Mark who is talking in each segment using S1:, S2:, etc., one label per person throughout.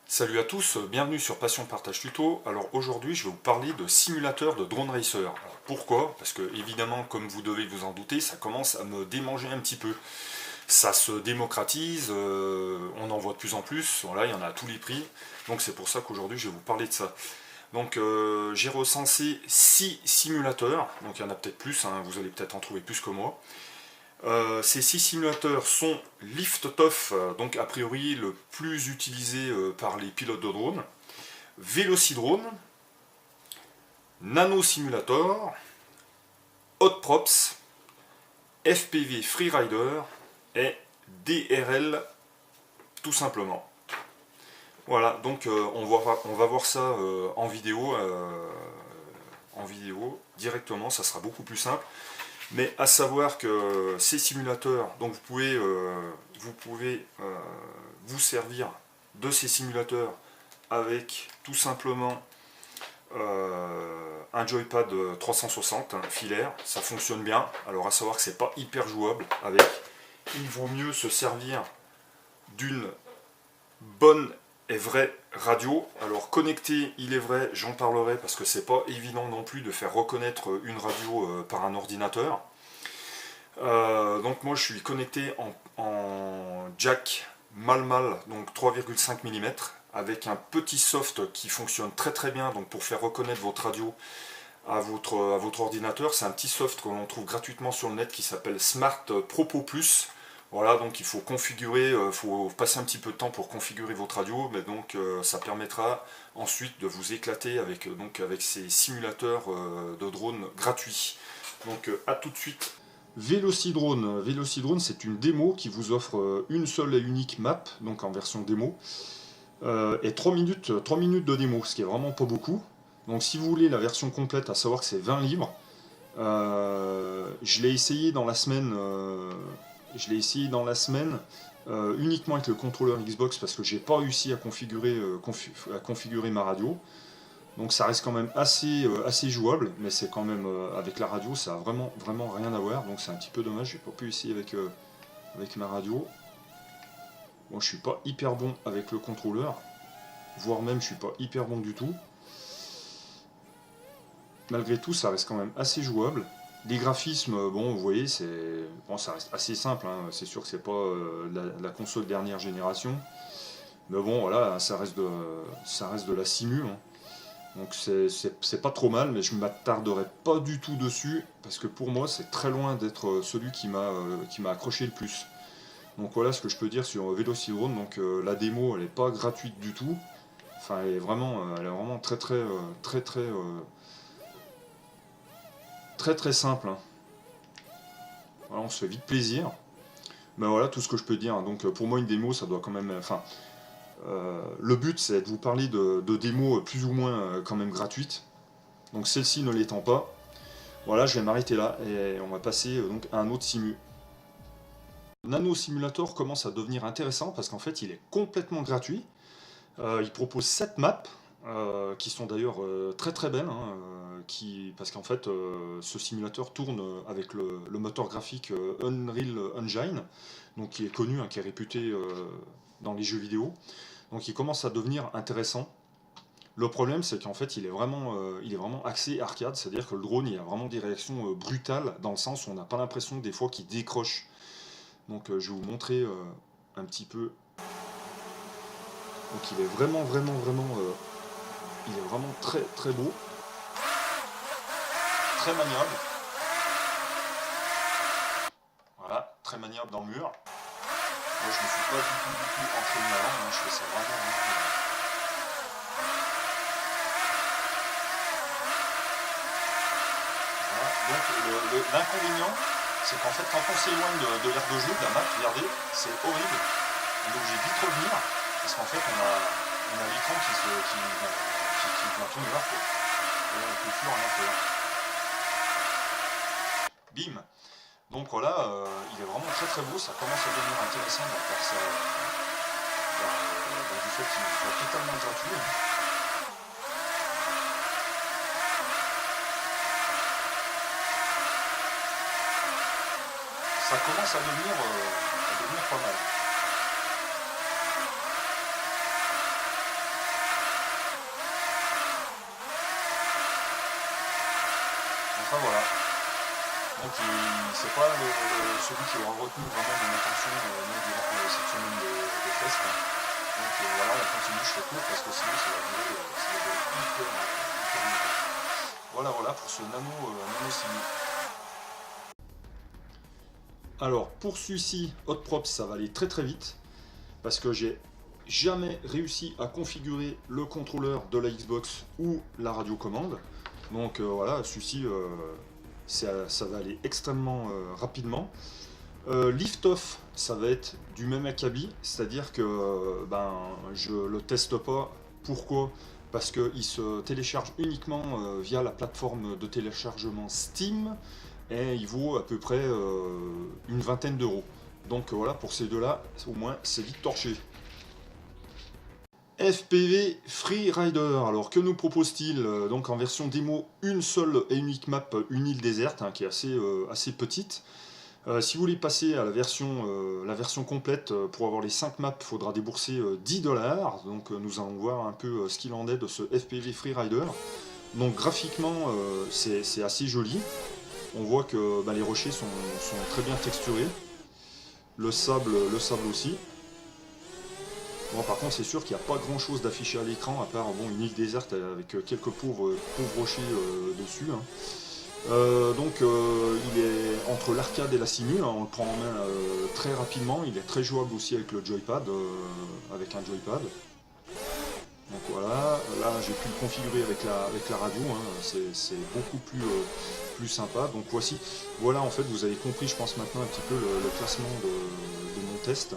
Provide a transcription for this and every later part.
S1: Salut à tous, bienvenue sur Passion Partage Tuto. Alors aujourd'hui je vais vous parler de simulateur de drone racer. Alors, pourquoi? Parce que évidemment, comme vous devez vous en douter, ça commence à me démanger un petit peu. Ça se démocratise, on en voit de plus en plus, voilà, il y en a à tous les prix. Donc c'est pour ça qu'aujourd'hui je vais vous parler de ça. Donc j'ai recensé 6 simulateurs, donc il y en a peut-être plus, hein, vous allez peut-être en trouver plus que moi. Ces 6 simulateurs sont Liftoff, donc a priori le plus utilisé par les pilotes de drone, Velocidrone, Nano Simulator, Hot Props, FPV Freerider et DRL tout simplement. Voilà, donc on va voir ça en vidéo directement, ça sera beaucoup plus simple. Mais à savoir que ces simulateurs, donc vous pouvez vous servir de ces simulateurs avec tout simplement un joypad 360 filaire, ça fonctionne bien. Alors à savoir que c'est pas hyper jouable avec. Il vaut mieux se servir d'une bonne et vraie radio. Alors connecté, il est vrai, j'en parlerai parce que c'est pas évident non plus de faire reconnaître une radio par un ordinateur. Donc moi je suis connecté en jack mal, donc 3,5 mm avec un petit soft qui fonctionne très très bien donc pour faire reconnaître votre radio à votre ordinateur. C'est un petit soft que l'on trouve gratuitement sur le net qui s'appelle Smart Propo Plus. Voilà, donc il faut configurer, il faut passer un petit peu de temps pour configurer votre radio, mais donc ça permettra ensuite de vous éclater avec ces simulateurs de drones gratuits. Donc à tout de suite. Velocidrone, c'est une démo qui vous offre une seule et unique map, donc en version démo, et 3 minutes de démo, ce qui est vraiment pas beaucoup. Donc si vous voulez la version complète, à savoir que c'est 20 livres, je l'ai essayé dans la semaine. Uniquement avec le contrôleur Xbox parce que j'ai pas réussi à configurer ma radio. Donc ça reste quand même assez jouable, mais c'est quand même avec la radio ça a vraiment rien à voir. Donc c'est un petit peu dommage, j'ai pas pu essayer avec ma radio. Bon, je suis pas hyper bon avec le contrôleur, voire même je suis pas hyper bon du tout. Malgré tout, ça reste quand même assez jouable. Les graphismes, bon, vous voyez, ça reste assez simple. Hein. C'est sûr que c'est pas la console dernière génération, mais bon, voilà, ça reste de la simu. Hein. Donc c'est pas trop mal, mais je ne m'attarderai pas du tout dessus, parce que pour moi, c'est très loin d'être celui qui m'a accroché le plus. Donc voilà ce que je peux dire sur Velocidrone. Donc la démo, elle n'est pas gratuite du tout. Enfin, elle est vraiment très simple. Hein. Voilà, on se fait vite plaisir. Mais voilà tout ce que je peux dire. Donc pour moi une démo ça doit quand même. Enfin, le but c'est de vous parler de démos plus ou moins quand même gratuites. Donc celle-ci ne l'étant pas. Voilà, je vais m'arrêter là et on va passer donc à un autre simu. Nano Simulator commence à devenir intéressant parce qu'en fait il est complètement gratuit. Il propose 7 maps qui sont d'ailleurs très belles, hein, parce qu'en fait ce simulateur tourne avec le moteur graphique Unreal Engine, donc qui est connu, hein, qui est réputé dans les jeux vidéo. Donc il commence à devenir intéressant. Le problème c'est qu'en fait il est vraiment axé arcade, c'est-à-dire que le drone il a vraiment des réactions brutales dans le sens où on n'a pas l'impression des fois qu'il décroche. Donc je vais vous montrer un petit peu. Donc il est vraiment il est vraiment très beau, très maniable. Voilà, très maniable dans le mur. Moi je ne me suis pas du tout entraîné avant, hein, je fais ça vraiment. Voilà. Donc l'inconvénient, c'est qu'en fait quand on s'éloigne de l'aire de jeu, de la map, regardez, c'est horrible. On est obligé de vite revenir, parce qu'en fait on a l'écran qui vient tout noir. Et là, on ne peut plus rien faire. Bim. Donc voilà, il est vraiment très beau, ça commence à devenir intéressant par ça, du fait qu'il soit totalement gratuit. ça commence à devenir pas mal. Enfin voilà. Donc c'est pas celui qui aura retenu vraiment mon attention durant cette semaine de test. Hein. Donc voilà, on continue, je fais court parce que sinon ça va durer hyper longtemps. Voilà pour ce nano simu. Alors pour celui-ci, Hot Props, ça va aller très très vite parce que j'ai jamais réussi à configurer le contrôleur de la Xbox ou la radiocommande. Donc voilà, celui-ci, ça va aller extrêmement rapidement. Lift-off, ça va être du même acabit, c'est-à-dire que je le teste pas. Pourquoi? Parce qu'il se télécharge uniquement via la plateforme de téléchargement Steam et il vaut à peu près une vingtaine d'euros. Donc voilà, pour ces deux-là, au moins c'est vite torché. FPV Freerider, alors que nous propose-t-il? Donc en version démo, une seule et unique map, une île déserte, hein, qui est assez petite. Si vous voulez passer à la version complète, pour avoir les 5 maps, il faudra débourser 10$. Donc nous allons voir un peu ce qu'il en est de ce FPV Freerider. Donc graphiquement, c'est assez joli. On voit que les rochers sont très bien texturés. Le sable aussi. Bon, par contre, c'est sûr qu'il n'y a pas grand chose d'affiché à l'écran, à part une île déserte avec quelques pauvres rochers dessus. Hein. Il est entre l'arcade et la simu, hein, on le prend en main très rapidement, il est très jouable aussi avec le joypad, avec un joypad. Donc voilà, là j'ai pu le configurer avec la radio, hein, c'est beaucoup plus sympa. Donc voilà, en fait vous avez compris, je pense maintenant un petit peu le classement de mon test.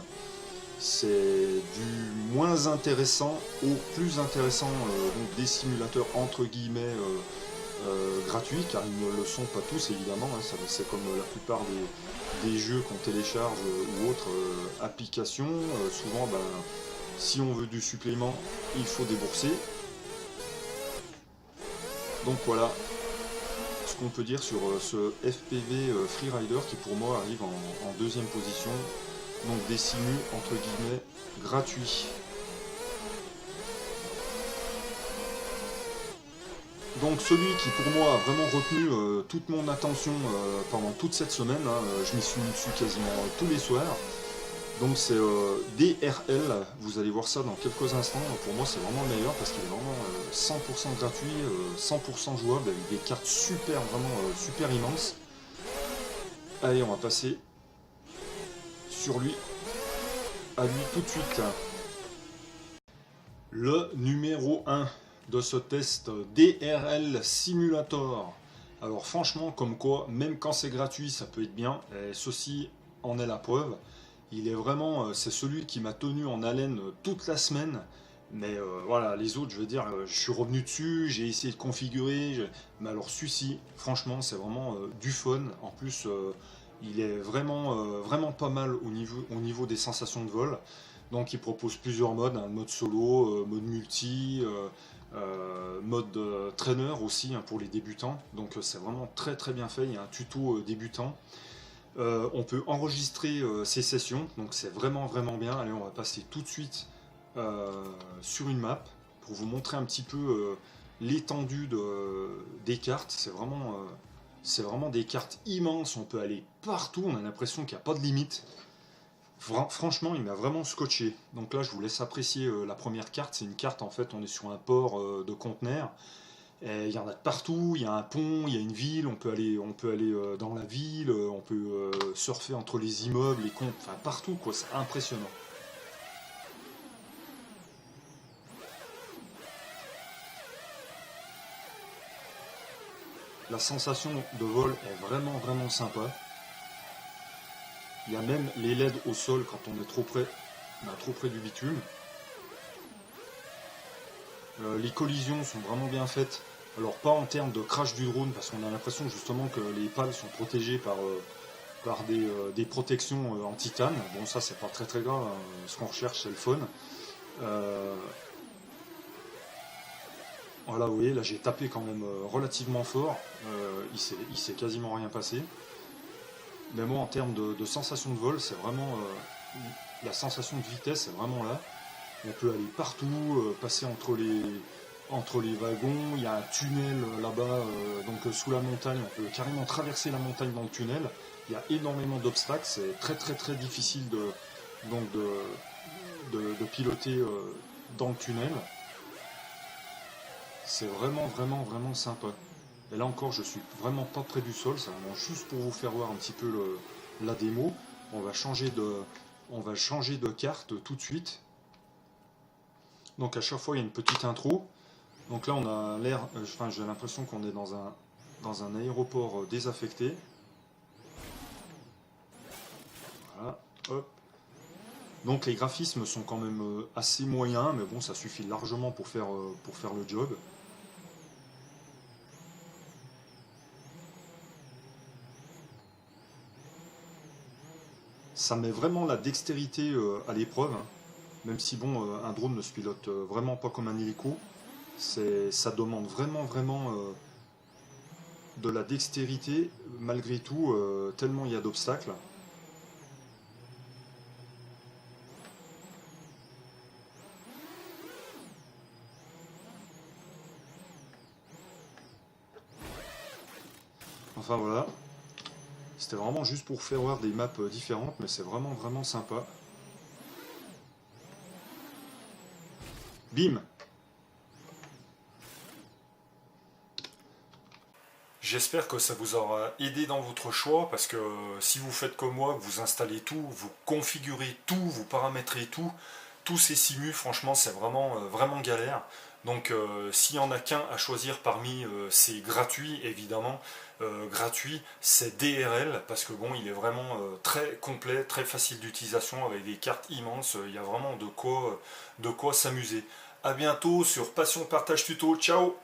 S1: C'est du moins intéressant au plus intéressant, donc des simulateurs entre guillemets gratuits, car ils ne le sont pas tous évidemment, hein, c'est comme la plupart des jeux qu'on télécharge ou autres applications. Souvent, si on veut du supplément, il faut débourser. Donc voilà ce qu'on peut dire sur ce FPV Freerider qui pour moi arrive en deuxième position. Donc des simus entre guillemets gratuits. Donc celui qui pour moi a vraiment retenu toute mon attention pendant toute cette semaine, hein, je m'y suis mis dessus quasiment tous les soirs. Donc c'est DRL, vous allez voir ça dans quelques instants. Pour moi c'est vraiment le meilleur parce qu'il est vraiment 100% gratuit, 100% jouable avec des cartes super immenses. Allez, on va passer sur lui, à lui tout de suite. Le numéro 1 de ce test DRL Simulator. Alors franchement, comme quoi, même quand c'est gratuit, ça peut être bien. Et ceci en est la preuve. Il est vraiment, c'est celui qui m'a tenu en haleine toute la semaine. Mais voilà, les autres, je veux dire, je suis revenu dessus, j'ai essayé de configurer. Mais alors celui-ci, franchement, c'est vraiment du fun. En plus, il est vraiment pas mal au niveau des sensations de vol. Donc il propose plusieurs modes, hein, mode solo, mode multi, mode trainer aussi, hein, pour les débutants. Donc c'est vraiment très bien fait, il y a un tuto débutant. On peut enregistrer ses sessions, donc c'est vraiment bien. Allez, on va passer tout de suite sur une map pour vous montrer un petit peu l'étendue des cartes. C'est vraiment des cartes immenses, on peut aller partout, on a l'impression qu'il n'y a pas de limite. Franchement, il m'a vraiment scotché. Donc là, je vous laisse apprécier la première carte. C'est une carte, en fait, on est sur un port de conteneurs. Il y en a de partout, il y a un pont, il y a une ville, on peut aller dans la ville, on peut surfer entre les immeubles, les comptes, enfin partout, quoi. C'est impressionnant. La sensation de vol est vraiment sympa. Il y a même les LED au sol quand on est trop près du bitume. Les collisions sont vraiment bien faites. Alors pas en termes de crash du drone, parce qu'on a l'impression justement que les pales sont protégées par des protections en titane. Bon, ça c'est pas très grave, hein. Ce qu'on recherche c'est le fun. Voilà, vous voyez, là j'ai tapé quand même relativement fort. Il s'est quasiment rien passé.
S2: Mais moi, en termes de sensation de vol, c'est vraiment la sensation de vitesse, c'est vraiment là. On peut aller partout, passer entre les wagons. Il y a un tunnel là-bas, donc sous la montagne. On peut carrément traverser la montagne dans le tunnel. Il y a énormément d'obstacles. C'est très très très difficile donc de piloter dans le tunnel. C'est vraiment vraiment vraiment sympa. Et là encore, je suis vraiment pas près du sol. C'est vraiment juste pour vous faire voir un petit peu la démo. On va changer de carte tout de suite. Donc à chaque fois, il y a une petite intro. Donc là, on a l'air, enfin, j'ai l'impression qu'on est dans un aéroport désaffecté. Voilà, hop. Donc les graphismes sont quand même assez moyens, mais bon, ça suffit largement pour faire le job. Ça met vraiment la dextérité à l'épreuve, hein. Même si bon, un drone ne se pilote vraiment pas comme un hélico. Ça demande vraiment vraiment de la dextérité malgré tout, tellement il y a d'obstacles. Enfin voilà, c'était vraiment juste pour faire voir des maps différentes, mais c'est vraiment vraiment sympa. Bim!
S1: J'espère que ça vous aura aidé dans votre choix, parce que si vous faites comme moi, que vous installez tout, vous configurez tout, vous paramétrez tout, tous ces simus, franchement, c'est vraiment, vraiment galère. Donc s'il y en a qu'un à choisir parmi ces gratuits, évidemment, gratuit, c'est DRL, parce que bon, il est vraiment très complet, très facile d'utilisation, avec des cartes immenses, il y a vraiment de quoi s'amuser. A bientôt sur Passion Partage Tuto, ciao!